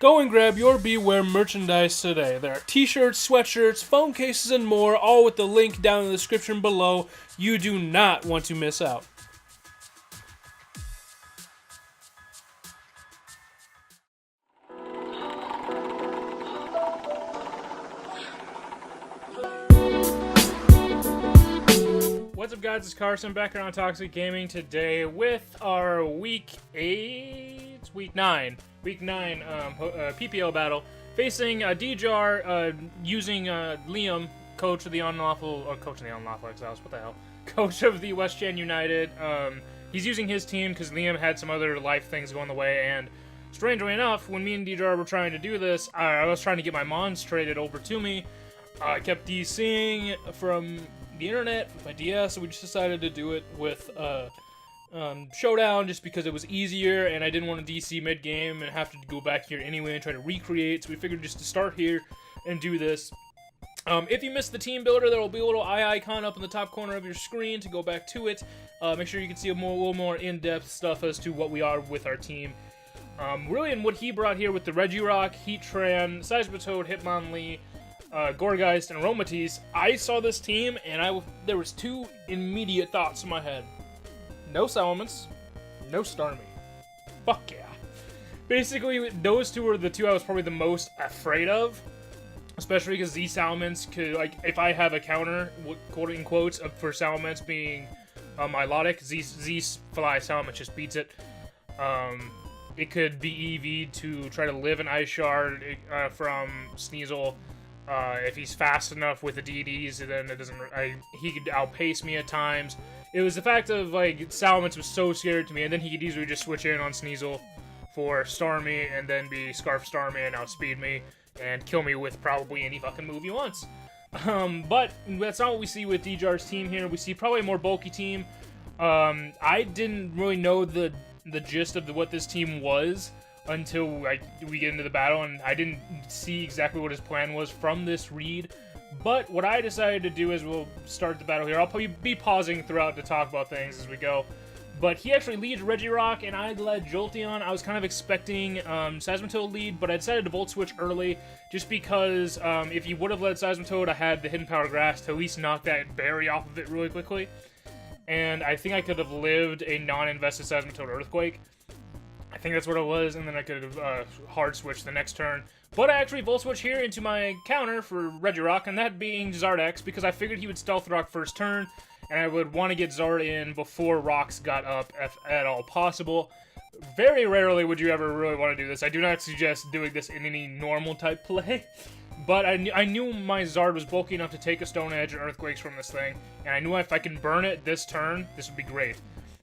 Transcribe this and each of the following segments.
Go and grab your Bewears merchandise today. There are t-shirts, sweatshirts, phone cases, and more, all with the link down in the description below. You do not want to miss out. What's up, guys? It's Carson back here on Toxic Gaming today with our week 9 PPL battle, facing D-Jar, using Liam, coach of the Unlawful Exiles, what the hell? Coach of the WestChan United. He's using his team because Liam had some other life things going the way, and strangely enough, when me and D-Jar were trying to do this, I was trying to get my Mons traded over to me. I kept DCing from the internet with my DS, so we just decided to do it with Showdown just because it was easier, and I didn't want to DC mid-game and have to go back here anyway and try to recreate, so we figured just to start here and do this. If you missed the team builder, there will be a little eye icon up in the top corner of your screen to go back to it. Make sure you can see a little more in-depth stuff as to what we are with our team. Really, and what he brought here with the Regirock, Heatran, Seismitoad, Hitmonlee, Gourgeist, and Aromatisse, I saw this team, and there was two immediate thoughts in my head. No Salamence, no Starmie. Fuck yeah. Basically, those two were the two I was probably the most afraid of, especially because Z Salamence could, like, if I have a counter, quote in quotes, for Salamence being Milotic, Z Fly Salamence just beats it. It could be EV'd to try to live an Ice Shard from Sneasel. If he's fast enough with the DDs, then he could outpace me at times. It was the fact of, like, Salamence was so scared to me, and then he could easily just switch in on Sneasel for Starmie, and then be Scarf Starmie and outspeed me, and kill me with probably any fucking move he wants. But that's not what we see with D-Jar's team here. We see probably a more bulky team. I didn't really know the gist of what this team was until we get into the battle, and I didn't see exactly what his plan was from this read. But what I decided to do is we'll start the battle here. I'll probably be pausing throughout to talk about things as we go. But he actually leads Regirock, and I led Jolteon. I was kind of expecting Seismitoad lead, but I decided to Volt Switch early, just because if he would have led Seismitoad, I had the Hidden Power Grass to at least knock that berry off of it really quickly. And I think I could have lived a non-invested Seismitoad Earthquake. I think that's what it was, and then I could have hard switched the next turn. But I actually Volt Switch here into my counter for Regirock, and that being Zardex, because I figured he would Stealth Rock first turn, and I would want to get Zard in before rocks got up, if at all possible. Very rarely would you ever really want to do this. I do not suggest doing this in any normal type play, but I knew my Zard was bulky enough to take a Stone Edge and Earthquakes from this thing, and I knew if I can burn it this turn, this would be great.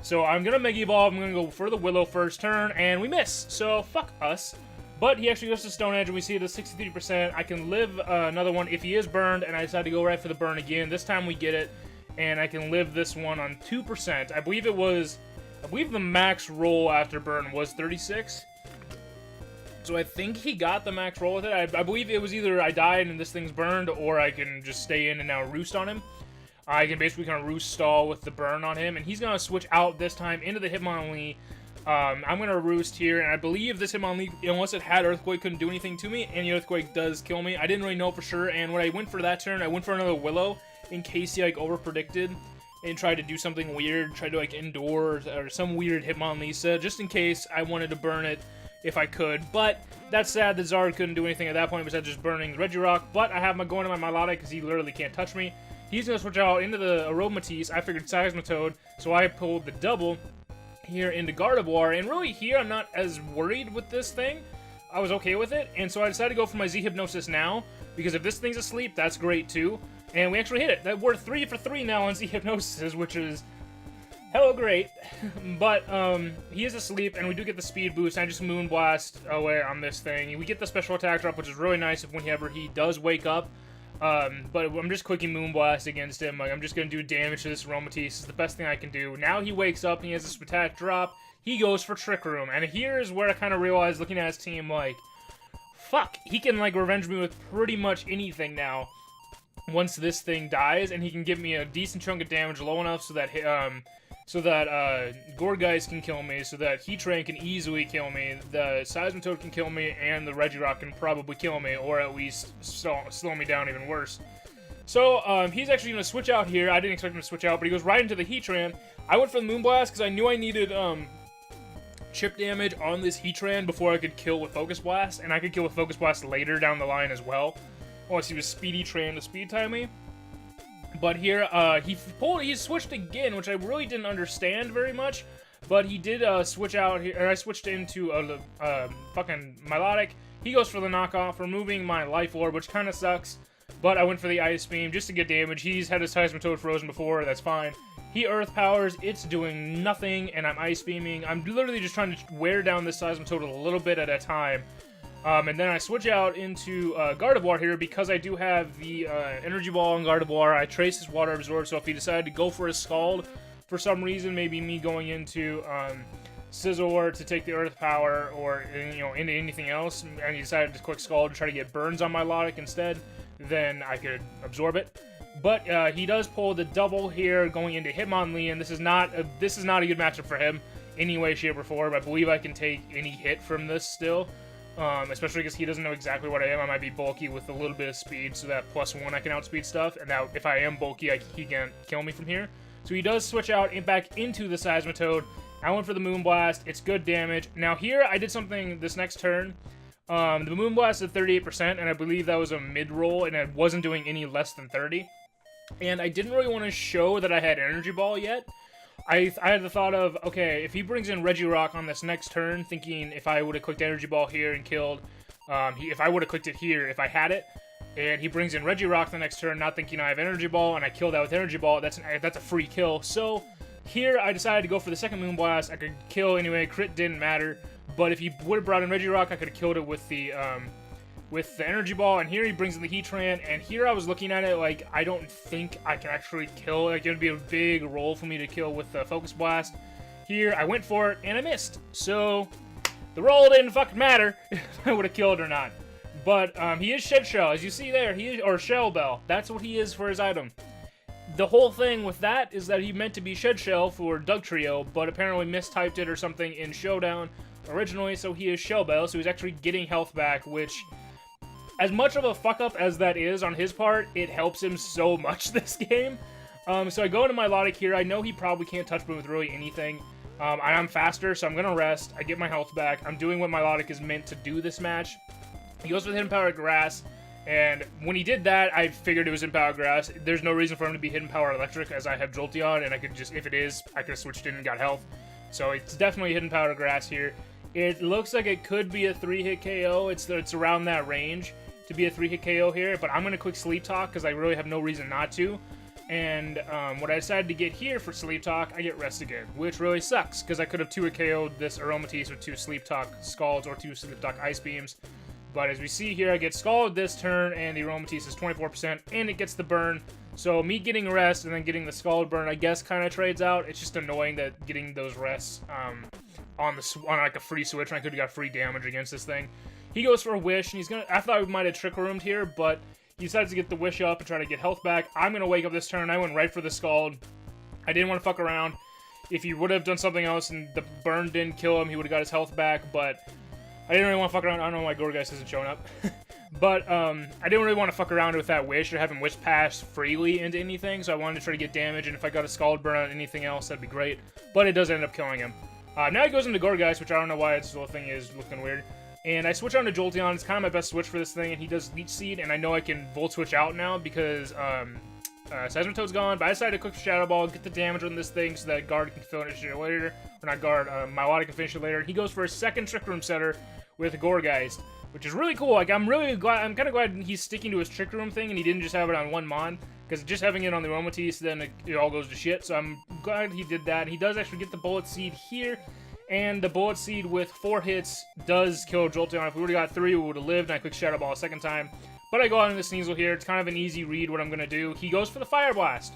So I'm going to Mega Evolve, I'm going to go for the Willow first turn, and we miss, so fuck us. But he actually goes to Stone Edge, and we see it at 63%. I can live another one if he is burned, and I decide to go right for the burn again. This time we get it, and I can live this one on 2%. I believe the max roll after burn was 36. So I think he got the max roll with it. I believe it was either I died and this thing's burned, or I can just stay in and now roost on him. I can basically kind of roost stall with the burn on him, and he's going to switch out this time into the Hitmonlee. I'm going to roost here, and I believe this Hitmonlee, unless it had Earthquake, couldn't do anything to me, and the Earthquake does kill me. I didn't really know for sure, and when I went for that turn, I went for another Willow, in case he, like, over-predicted, and tried to do something weird, tried to, like, endure, or some weird Hitmonlee, just in case I wanted to burn it if I could. But that's sad that Zard couldn't do anything at that point besides just burning Regirock, but I have him going to my Milotic because he literally can't touch me. He's going to switch out into the Aromatisse. I figured Seismitoad, so I pulled the double here into Gardevoir, and really here I'm not as worried with this thing. I was okay with it, and so I decided to go for my Z Hypnosis now, because if this thing's asleep, that's great too. And we actually hit it. We're 3 for 3 now on Z Hypnosis, which is hella great. But he is asleep, and we do get the speed boost. I just Moonblast away on this thing. We get the special attack drop, which is really nice if whenever he does wake up. But I'm just clicking Moonblast against him. Like, I'm just going to do damage to this Aromatisse. It's the best thing I can do. Now he wakes up and he has this attack drop. He goes for Trick Room. And here is where I kind of realized, looking at his team, like, fuck, he can, like, revenge me with pretty much anything now. once this thing dies, and he can give me a decent chunk of damage low enough so that so that Gourgeist can kill me, so that Heatran can easily kill me, the Seismitoad can kill me, and the Regirock can probably kill me, or at least slow me down even worse. So, he's actually going to switch out here. I didn't expect him to switch out, but he goes right into the Heatran. I went for the Moonblast because I knew I needed chip damage on this Heatran before I could kill with Focus Blast, and I could kill with Focus Blast later down the line as well, unless he was Speedy Tran to speed time me. But here, he switched again, which I really didn't understand very much. But he did switch out here, or I switched into a fucking Milotic. He goes for the knockoff, removing my Life Orb, which kind of sucks. But I went for the Ice Beam just to get damage. He's had his Seismitoad frozen before, that's fine. He Earth Powers, it's doing nothing, and I'm Ice Beaming. I'm literally just trying to wear down this Seismitoad a little bit at a time. And then I switch out into Gardevoir here because I do have the Energy Ball on Gardevoir. I trace his Water Absorb, so if he decided to go for a Scald for some reason, maybe me going into Scizor to take the Earth Power or, you know, into anything else, and he decided to quick Scald to try to get burns on my Milotic instead, then I could absorb it. But he does pull the double here going into Hitmonlee, and this is not a good matchup for him any way, shape, or form. I believe I can take any hit from this still. Especially because he doesn't know exactly what I am. I might be bulky with a little bit of speed, so that +1 I can outspeed stuff, and now if I am bulky, he can't kill me from here. So he does switch out and back into the Seismitoad. I went for the Moonblast. It's good damage. Now here, I did something this next turn. The Moonblast at 38%, and I believe that was a mid-roll, and I wasn't doing any less than 30. And I didn't really want to show that I had Energy Ball yet. I had the thought of, okay, if he brings in Regirock on this next turn, thinking if I would have clicked Energy Ball here and killed, if I would have clicked it here, if I had it, and he brings in Regirock the next turn, not thinking I have Energy Ball, and I kill that with Energy Ball, that's a free kill. So here I decided to go for the second Moonblast. I could kill anyway, crit didn't matter, but if he would have brought in Regirock, I could have killed it with the Energy Ball, and here he brings in the Heatran, and here I was looking at it like, I don't think I can actually kill. Like, it would be a big roll for me to kill with the Focus Blast. Here, I went for it, and I missed. So, the roll didn't fucking matter if I would have killed or not. But, he is Shed Shell, as you see there, or Shell Bell. That's what he is for his item. The whole thing with that is that he meant to be Shed Shell for Dugtrio, but apparently mistyped it or something in Showdown originally, so he is Shell Bell, so he's actually getting health back, which, as much of a fuck-up as that is on his part, it helps him so much this game. So I go into my Milotic here. I know he probably can't touch me with really anything. I'm faster, so I'm going to rest. I get my health back. I'm doing what my Milotic is meant to do this match. He goes with Hidden Power Grass, and when he did that, I figured it was Hidden Power Grass. There's no reason for him to be Hidden Power Electric, as I have Jolteon, and I could just, if it is, I could have switched in and got health. So it's definitely Hidden Power Grass here. It looks like it could be a 3-hit KO. It's around that range to be a 3-hit KO here, but I'm going to quick Sleep Talk because I really have no reason not to. And what I decided to get here for Sleep Talk, I get Rest again, which really sucks because I could have 2-hit KO'd this Aromatisse with 2 Sleep Talk Scalds or 2 Sleep Talk Ice Beams. But as we see here, I get Scalded this turn, and the Aromatisse is 24%, and it gets the burn. So me getting Rest and then getting the Scald burn, I guess, kind of trades out. It's just annoying that getting those rests on like a free switch, and I could have got free damage against this thing. He goes for a Wish, and he's gonna. I thought I might have Trick Roomed here, but he decides to get the Wish up and try to get health back. I'm gonna wake up this turn. I went right for the Scald. I didn't want to fuck around. If he would have done something else and the burn didn't kill him, he would have got his health back, but I didn't really want to fuck around. I don't know why Gourgeist isn't showing up. But I didn't really want to fuck around with that Wish or have him Wish pass freely into anything, so I wanted to try to get damage, and if I got a Scald burn on anything else, that'd be great. But it does end up killing him. Now he goes into Gourgeist, which I don't know why this little thing is looking weird. And I switch on to Jolteon. It's kind of my best switch for this thing, and he does Leech Seed, and I know I can Volt Switch out now because Seismitoad's gone, but I decided to quick Shadow Ball, get the damage on this thing so that Guard can finish it later. Or not Guard, Milotic can finish it later. He goes for a second Trick Room setter with Gourgeist, which is really cool. Like, I'm kind of glad he's sticking to his Trick Room thing and he didn't just have it on one Mon, because just having it on the Aromatisse, then it all goes to shit, so I'm glad he did that. He does actually get the Bullet Seed here, and the Bullet Seed with 4 hits does kill Jolteon. If we would have got 3, we would have lived, and I click Shadow Ball a second time. But I go out into Sneasel here. It's kind of an easy read what I'm going to do. He goes for the Fire Blast.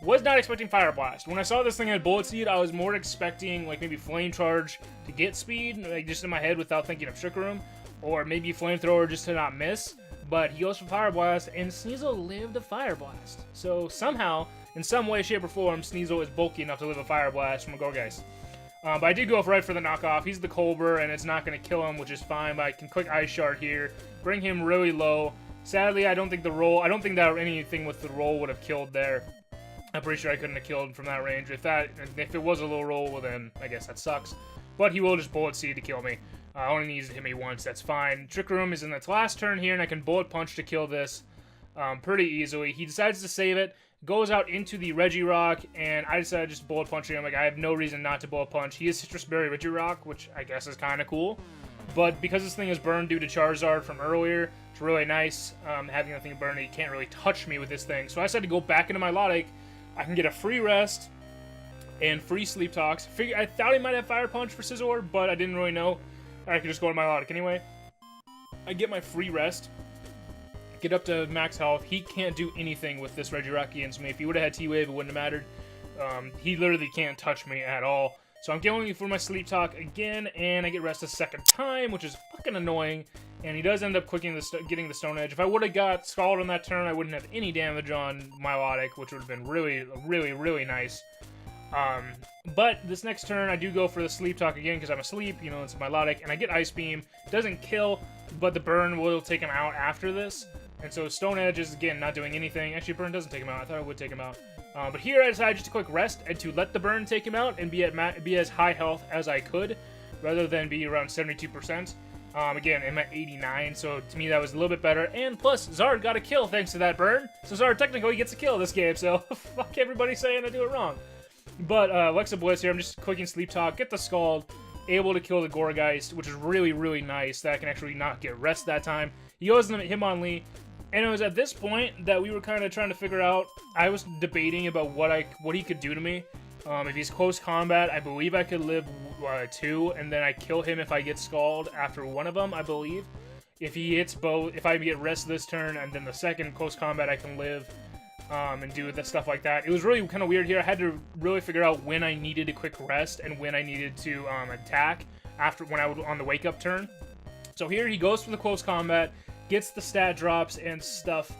Was not expecting Fire Blast. When I saw this thing had Bullet Seed, I was more expecting like maybe Flame Charge to get speed, like just in my head without thinking of Trick Room, or maybe Flamethrower just to not miss. But he goes for Fire Blast, and Sneasel lived a Fire Blast. So somehow, in some way, shape, or form, Sneasel is bulky enough to live a Fire Blast from a Gourgeist. But I did go right for the knockoff. He's the Colbur, and it's not going to kill him, which is fine. But I can click Ice Shard here, bring him really low. Sadly, I don't think that anything with the roll would have killed there. I'm pretty sure I couldn't have killed from that range. If it was a low roll, well then I guess that sucks. But he will just Bullet Seed to kill me. Only needs to hit me once. That's fine. Trick Room is in its last turn here, and I can Bullet Punch to kill this pretty easily. He decides to save it. Goes out into the Regirock, and I decided just Bullet Punching him. Like, I have no reason not to Bullet Punch. He is Citrus Berry Regirock, which I guess is kind of cool. But because this thing is burned due to Charizard from earlier, it's really nice having that thing burned. He can't really touch me with this thing. So I decided to go back into my Milotic. I can get a free rest and free Sleep Talks. I thought he might have Fire Punch for Scizor, but I didn't really know. I could just go to my Milotic anyway. I get my free rest. Get up to max health. He can't do anything with this Regirock against me. If he would have had T-Wave, it wouldn't have mattered. He literally can't touch me at all. So I'm going for my Sleep Talk again, and I get rest a second time, which is fucking annoying. And he does end up getting the Stone Edge. If I would have got Scald on that turn, I wouldn't have any damage on Milotic, which would have been really, really, really nice. But this next turn, I do go for the Sleep Talk again, because I'm asleep, you know, it's Milotic, and I get Ice Beam. Doesn't kill, but the Burn will take him out after this. And so Stone Edge is, again, not doing anything. Actually, Burn doesn't take him out. I thought it would take him out. But here I decided just to click Rest and to let the Burn take him out and be as high health as I could, rather than be around 72%. Again, I'm at 89, so to me that was a little bit better. And plus, Zard got a kill thanks to that Burn. So Zard technically gets a kill this game, so fuck everybody saying I do it wrong. But Alexa Bliss here, I'm just clicking Sleep Talk, get the Scald, able to kill the Gourgeist, which is really, really nice that I can actually not get Rest that time. He goes to Hitmonlee. And it was at this point that we were kind of trying to figure out. I was debating about what he could do to me. If he's close combat, I believe I could live 2, and then I kill him if I get Scald after one of them, I believe. If he hits both, if I get rest this turn, and then the second close combat, I can live and do the stuff like that. It was really kind of weird here. I had to really figure out when I needed a quick rest and when I needed to attack when I was on the wake up turn. So here he goes for the close combat. Gets the stat drops and stuff,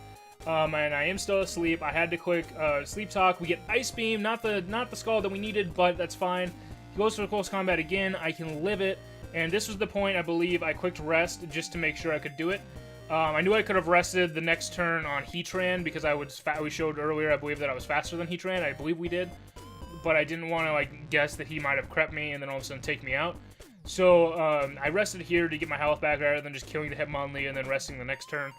and I am still asleep. I had to click Sleep Talk. We get Ice Beam, not the Scald that we needed, but that's fine. He goes for the close combat again. I can live it, and this was the point I believe I clicked Rest just to make sure I could do it. I knew I could have rested the next turn on Heatran because we showed earlier I believe that I was faster than Heatran. I believe we did, but I didn't want to guess that he might have crept me and then all of a sudden take me out. So, I rested here to get my health back rather than just killing the Hitmonlee and then resting the next turn.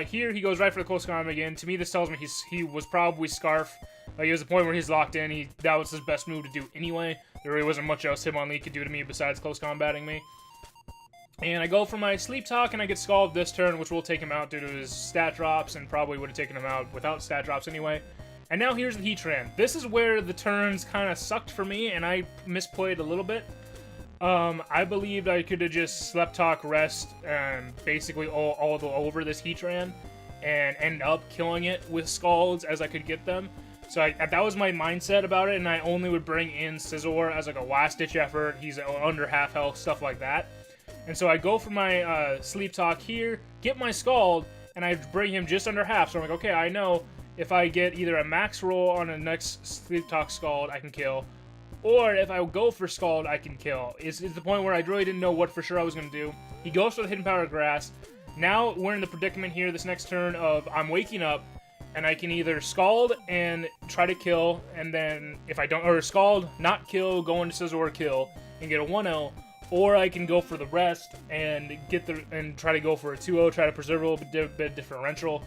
Here he goes right for the close combat again. To me, this tells me he was probably Scarf. He was the point where he's locked in. That was his best move to do anyway. There really wasn't much else Hitmonlee could do to me besides close combating me. And I go for my Sleep Talk, and I get Scald this turn, which will take him out due to his stat drops, and probably would have taken him out without stat drops anyway. And now here's the Heatran. This is where the turns kind of sucked for me, and I misplayed a little bit. I believed I could have just Sleep Talk, Rest, and basically all over this Heatran, and end up killing it with Scalds as I could get them. So that was my mindset about it, and I only would bring in Scizor as like a last-ditch effort. He's under half health, stuff like that. And so I go for my Sleep Talk here, get my Scald, and I bring him just under half. So I'm like, okay, I know if I get either a max roll on the next Sleep Talk Scald, I can kill. Or if I go for Scald, I can kill. It's the point where I really didn't know what for sure I was going to do. He goes for the Hidden Power Grass. Now we're in the predicament here this next turn of I'm waking up, and I can either Scald and try to kill, and then if I don't, or Scald, not kill, go into Scizor, kill, and get a 1-0. Or I can go for the rest and try to go for a 2-0, try to preserve a little bit differential.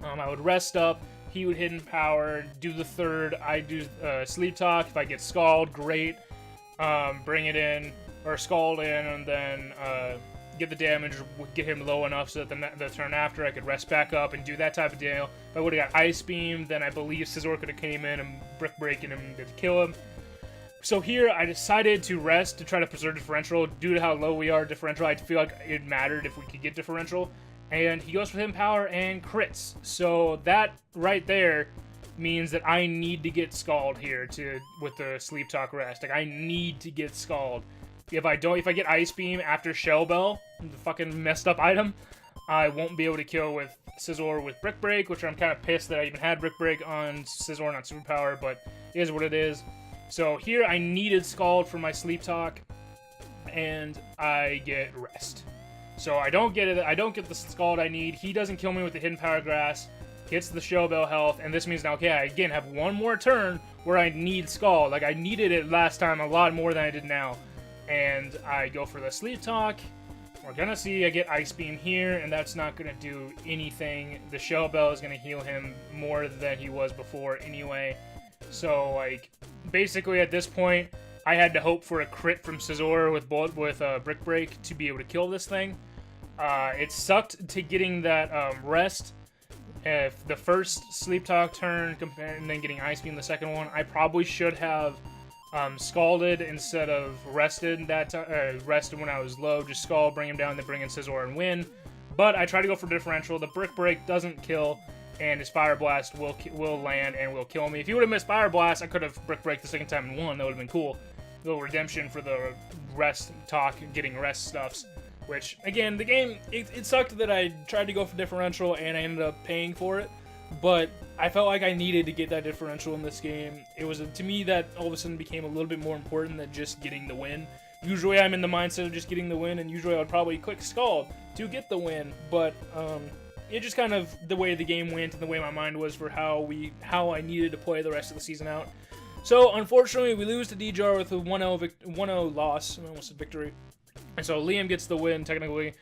I would rest up. He would Hidden Power, do the third. I do Sleep Talk. If I get Scald, great. Bring it in, or Scald in, and then get the damage, get him low enough so that the turn after I could rest back up and do that type of deal. If I would have got Ice Beam, then I believe Scizor could have came in and Brick Breaking him to kill him. So here, I decided to rest to try to preserve differential. Due to how low we are differential, I feel like it mattered if we could get differential. And he goes for Hidden Power and crits. So that right there means that I need to get Scald here with the Sleep Talk rest. Like, I need to get Scald. If I get Ice Beam after Shell Bell, the fucking messed up item, I won't be able to kill with Scizor with Brick Break, which I'm kind of pissed that I even had Brick Break on Scizor, not Superpower, but it is what it is. So here I needed Scald for my Sleep Talk, and I get Rest. So I don't get it. I don't get the Scald I need. He doesn't kill me with the Hidden Power Grass. Gets the Show Bell health, and this means now, okay, I again have one more turn where I need Scald. Like, I needed it last time a lot more than I did now. And I go for the Sleep Talk. We're gonna see I get Ice Beam here, and that's not gonna do anything. The Show Bell is gonna heal him more than he was before anyway. So, like, basically at this point, I had to hope for a crit from Scizor with Brick Break to be able to kill this thing. It sucked to getting that Rest. If the first Sleep Talk turn and then getting Ice Beam the second one, I probably should have Scalded instead of rested rested when I was low. Just Scald, bring him down, then bring in Scizor and win. But I try to go for differential. The Brick Break doesn't kill, and his Fire Blast will land and will kill me. If he would have missed Fire Blast, I could have Brick Break the second time and won. That would have been cool. A little redemption for the Rest Talk, getting Rest stuffs. Which, again, the game, it sucked that I tried to go for differential and I ended up paying for it. But I felt like I needed to get that differential in this game. It was, to me, that all of a sudden became a little bit more important than just getting the win. Usually I'm in the mindset of just getting the win, and usually I would probably click Scald to get the win. But it just kind of, the way the game went and the way my mind was for how I needed to play the rest of the season out. So, unfortunately, we lose to DJR with a 1-0 loss. I almost said victory. And so Liam gets the win, technically.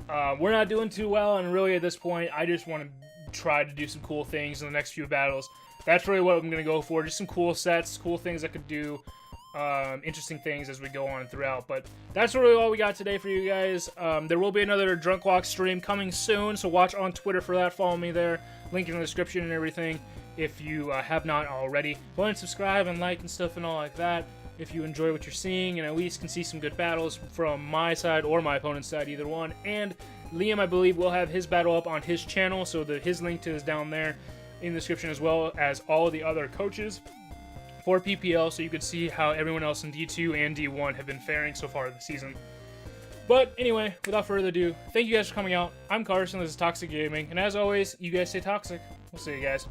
We're not doing too well, and really at this point, I just want to try to do some cool things in the next few battles. That's really what I'm going to go for. Just some cool sets, cool things I could do, interesting things as we go on throughout. But that's really all we got today for you guys. There will be another Drunk Walk stream coming soon, so watch on Twitter for that. Follow me there. Link in the description and everything if you have not already. Go ahead and subscribe and like and stuff and all like that if you enjoy what you're seeing and at least can see some good battles from my side or my opponent's side, either one. And Liam, I believe, will have his battle up on his channel, so his link to is down there in the description, as well as all the other coaches for PPL, so you can see how everyone else in D2 and D1 have been faring so far this season. But anyway, without further ado, thank you guys for coming out. I'm Carson, this is Toxic Gaming, and as always, you guys stay toxic. We'll see you guys.